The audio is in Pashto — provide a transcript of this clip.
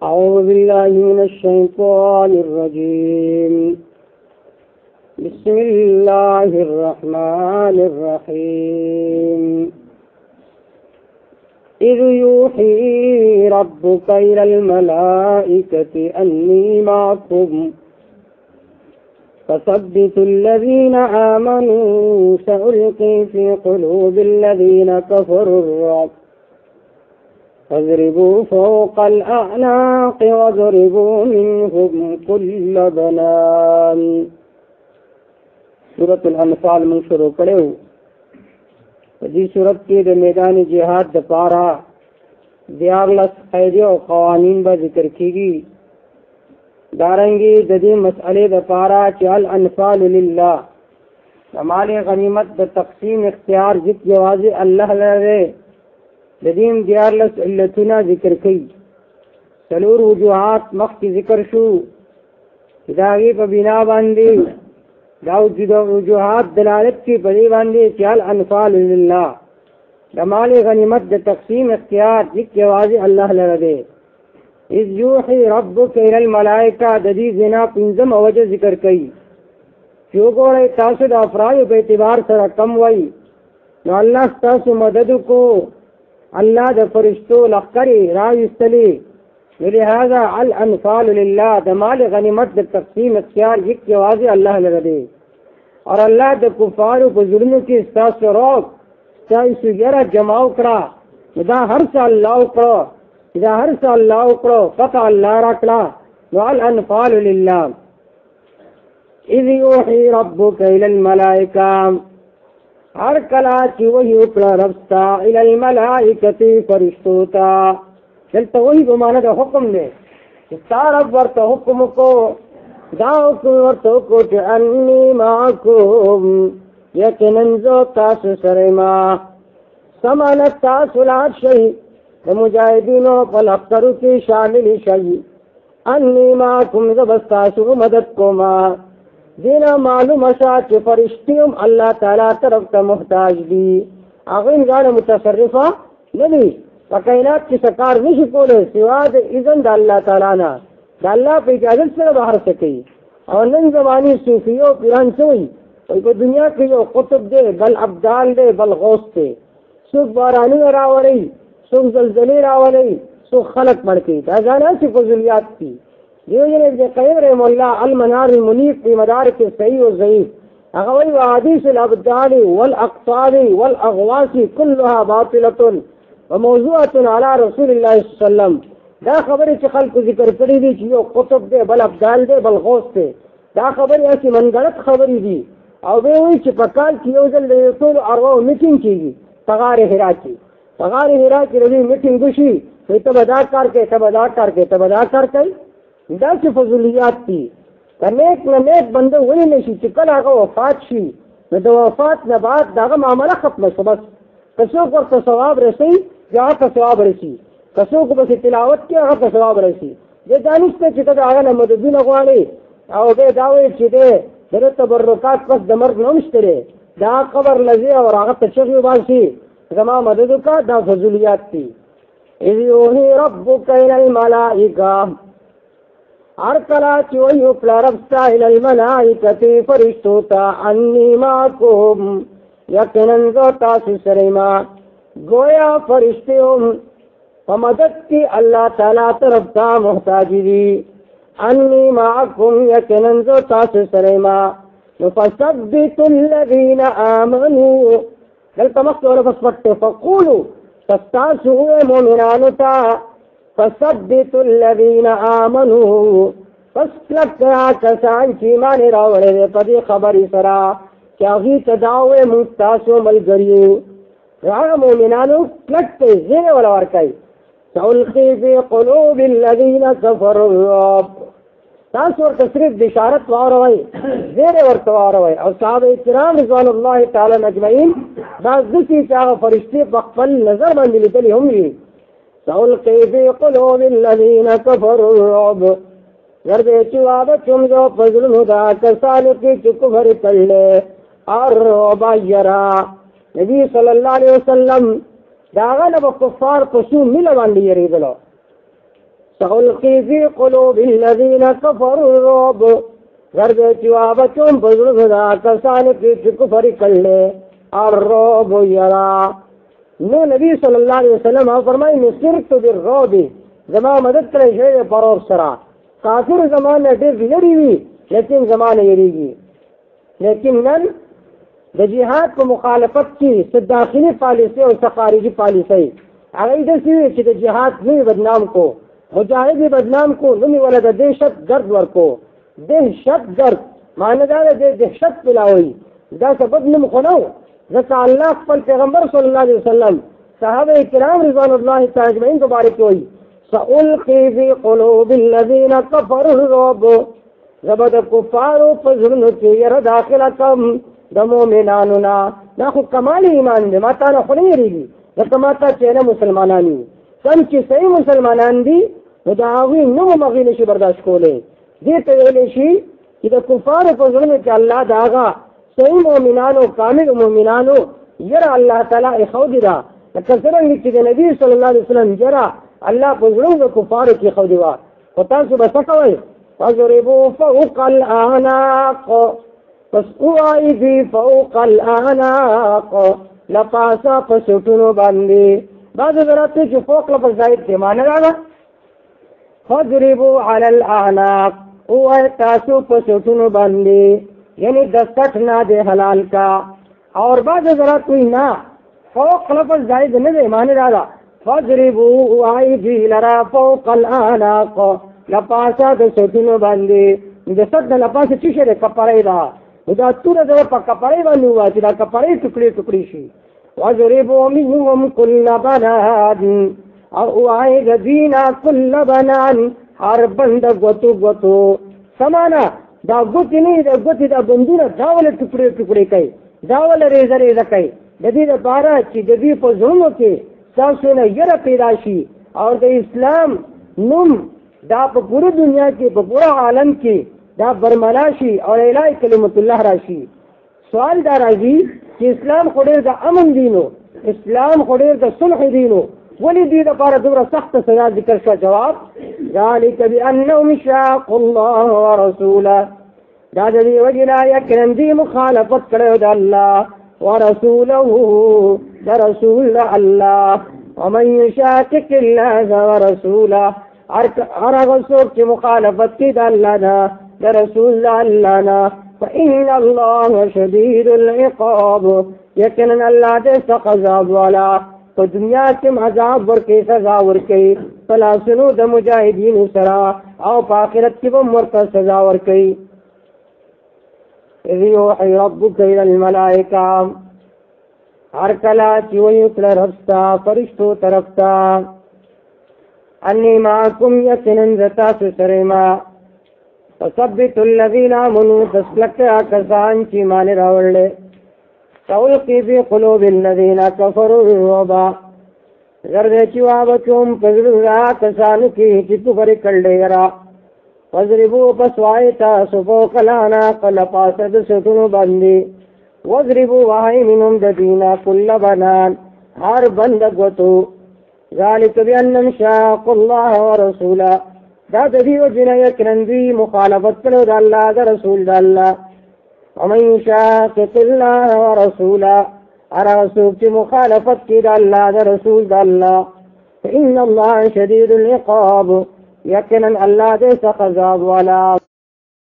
أعوذ بالله من الشيطان الرجيم بسم الله الرحمن الرحيم إذ يوحي ربك إلى الملائكة أني معكم فثبتوا الذين آمنوا سألقي في قلوب الذين كفروا الرعب فاضربوا فوق الأعناق واضربوا منهم كل بنان. سورة الانفال من شروع کرے ہو. جی سورت کی دے میدان جہاد دا پارا دیارلس قیدے و قوانین با ذکر کی گی. دارنگی ددی مسئلے دا پارا چال انفال للہ مال غنیمت دا تقسیم اختیار جت جوازی اللہ لرے. ددیم دیارلس علتنا ذکر کی. سلور وجوہات مخ کی ذکر شو داغی پا بنا باندی داو وجوہات دلالت کی پدی باندی چال انفال للہ مال غنیمت دا تقسیم اختیار جت جوازی اللہ لرے. اذ یوحی ربک الی الملائکہ ددی زنا پنزم وجہ ذکر کئی. جو گوڑے تاسد افراد پہ اعتبار سر کم وئی نو اللہ تاسو مدد کو اللہ دا فرشتو لخکری راوستلی. لہذا الانفال للہ دا مال غنیمت دا تقسیم اختیار یک جوازی اللہ لردے. اور اللہ دا کفارو پا ظلمو کی استاسو روک استاسو گرہ جماو کرا دا ہر سال لاؤ کرو دا ہر سال لاؤ کرو فتح اللہ رکلا. والانفال للہ اذ یوحی ربک الی الملائکہ ہر کلا چی وہی اکڑا ربستا الی الملائکتی فرشتوتا. چلتا وہی بمانا دا حکم دے رب ورطا حکم کو دا حکم ورطا کو چی انی معکم یقنن زو تاسو سرما سمانت تاسولات شہی مجاہدینوں پل اخترو کی شامل شہی انی معکم زبستاسو مدد کو ما دینا معلوم اشا چی فرشتیم اللہ تعالیٰ طرف تا محتاج دی. آغین گانا متصرفہ ندی فکائنات کی سکار نشی کولے سواد اذن دا اللہ تعالیٰ نا دا اللہ پہ اجازت سے باہر سکی. اور نن زمانی صوفیوں پیران سوئی کوئی دنیا کی جو قطب دے بل ابدال دے بل غوث دے سوک بارانی راولی سوک زلزلی راولی سوک خلق بڑکی دا جانا سی فضولیات کی. دیو جن ابن قیم رحم اللہ المنار المنیف فی مدارک صحیح و ضعیف اغوی و حدیث الابدال والاقطاب والاغواس کلها باطلۃ وموضوعۃ علی رسول اللہ صلی اللہ علیہ وسلم. دا خبری چی خلق ذکر کری دی چی یو قطب دے بل ابدال دے بل غوث دے دا خبری ایسی منگلت خبری دی. او بے ہوئی چی پکال کی یوزل دے طول ارواو میٹنگ کی گی تغار حرا کی رضی میٹنگ گوشی تو تبدا کر کے دا سی فضولیات تی. نیک نیک بندو ولی نشی چی کل آگا وفات شی دا وفات نبات دا آگا معاملہ ختم شو. بس کسو کو ثواب رسی یا آگا ثواب رسی کسو کو بس تلاوت کی آگا ثواب رسی. یہ دانشتے چی تا آگا نمددین اگوالی او بے داوی چی دے در تبرکات پس دمرد نمشترے دا قبر لزی اور آگا تشغی باسی زمان مددو کا دا فضولیات تی. اذ یوحی ربک الی الملائکہ ہر کلا چوئی اپلا ربستا الی الملائکتی فرشتوتا انی معکم یقنن زو تاسو سرما. گویا فرشتیوں فمدد کی اللہ تعالیٰ طرف تا محتاجی دی. انی معکم یقنن زو تاسو سرما فثبتوا الذین آمنوا دلتا مقصد والا فسبت فقولوا تستاسو مومنانو تا فثبتوا الذین آمنوا پس لکیا کسان چیمانی راوڑے دے پدی خبری سرا کیا غی تداوے مستاسو ملگریو راہ مومنانو لکتے زینے والا ورکائی سألقی فی قلوب الذین کفروا الرعب. تاسو اور تصریف بشارت واروئی زینے ورکواروئی اور صحابہ اکرام رضوان اللہ تعالی مجمعین بعض دسی چاہا فرشتی بخفل نظر بندلی تلی ہم لی سألقی فی قلوب الذین کفروا الرعب گردے چوابا چمزو فضل مدا کسانو کی چکو بھر کلے الرعب یرا. نبی صلی اللہ علیہ وسلم داغا نبا کفار پسو ملا باندی یریدلو سألقي في قلوب الذين كفروا الرعب غرد چوابچون بزرگ دا کسان کی کفر کړل الرعب یرا. نو نبی صلی الله علیه وسلم فرمایي نصرت بالرعب، زما مدد کړی شوی په رعب سره. کافر زمانه ډېر لري وي لیکن زمانه یریږي. لیکن نن د جهاد په مخالفت کې څه داخلي پالیسي او څه خارجي پالیسي هغه داسې چې د جهاد نه بدنام کو، مجاهد بدنام کو، نو ولا د دهشت ګرد ورکو. دهشت ګرد معنی دا د دهشت پلاوي، دا سبب نه مخنو. ځکه الله خپل پیغمبر صلی الله علیه وسلم صحابه کرام رضوان الله تعالی اجمعین مبارک وي سألقي في قلوب الذين كفروا الرعب، زبد کفارو په زړونو کې ير داخله کم د مؤمنانو نه. دا خو کمال ایمان دی، ماته نه خو نه یریږي. ځکه ماته چې نه مسلمانان دي، کوم چې صحیح مسلمانان دي نو د هغوی نوم هغوی نشي برداشت کولی. دې ته ویلی شي چې د کفارو په زړونو کې الله د هغه صحیح مؤمنانو کامل مؤمنانو یره الله تعالی ایښودې ده. لکه څرنګه چې د نبي صلی الله علیه وسلم یره الله په زړونو د کفارو کې ایښودې وه. خو تاسو به څه کوئ؟ فضربوا فوق الأعناق، پس اوائي دي فوق الأعناق، لپاسا په سټونو باندې. بعض حضرات چې فوق لپس زائد دی معنی دا ده فضربوا على الأعناق، اوائي تاسو په سټونو باندې، یعنی د سټ نه دی حلال کا. اور بعض حضرات کوئی نه فوق لپس زائد نه دی معنی دا ده فضربوا اوائي دي لرا فوق الأعناق، لپاسا د سټونو باندې. د سټ د لپاسه چې شری کپړې ده، دا توره ده په کپړې باندې وای چې دا کپړې ټوکړي ټوکړي شي. وضربوا منهم كل بنان، او وای د دینا كل بنان، هر بند غوتو غوتو سمانا. دا غوتی نه د غوتی د بندونه داول ټوکړي ټوکړي کوي، داول ریزه ریزه کوي. د دې لپاره چې د دې په زړونو کې تاسو نه یره پیدا شي او د اسلام نوم دا په پوره دنیا کې په پوره عالم کې دا برملا شي او اعلی کلمت الله راشي. سوال دا راځي چې اسلام خو ډېر د امن دینو، اسلام خو ډېر د صلح دینو، ولې دې لپاره دومره سخته سزا ذکر شوه؟ جواب ذلك بأنهم شاقوا الله ورسوله، دا د دې وجې نه یقینا دې مخالفت کړی د الله ورسوله، د رسول الله. ومن يشاقق الله ورسوله، هر هغه څوک چې مخالفت کوي د الله نه د رسول الله نه فإن الله شدید العقاب، یقینا الله دې سخت عذاب والا. په دنیا کې عذاب ورکوي، سزا ورکوي په لاسونو د مجاهدینو سره، او په آخرت کې به ورته سزا ورکوي. اذ یوحي ربک الی الملائکه، هر کله چې وحی کړه رب ستا فرشتو طرف ته انی معکم، یقینا زه تاسو سره ما. فثبت الذین آمنوا، تسلک کسان چې ایمان راوړل. سألقي في قلوب الذین کفروا الرعب، زرد چې واچوم په زړه کسانو کې چې کفر کړل یرا. وضربوا پس وایي تاسو فوق الأعناق، لپاسه د سټونو باندې. وضربوا وایي منهم د دینا کل بنان، هر بند غوتو. ذلك بأنهم شاقوا الله ورسوله، دا د دې وجه نه یقینا دوی مخالفت کړو د الله د رسول د الله. ومن يشاقق الله ورسوله، هر هغه څوک چې مخالفت کوي د الله د رسول د الله فإن الله شدید العقاب، یقینا الله دې سخت عذاب والا.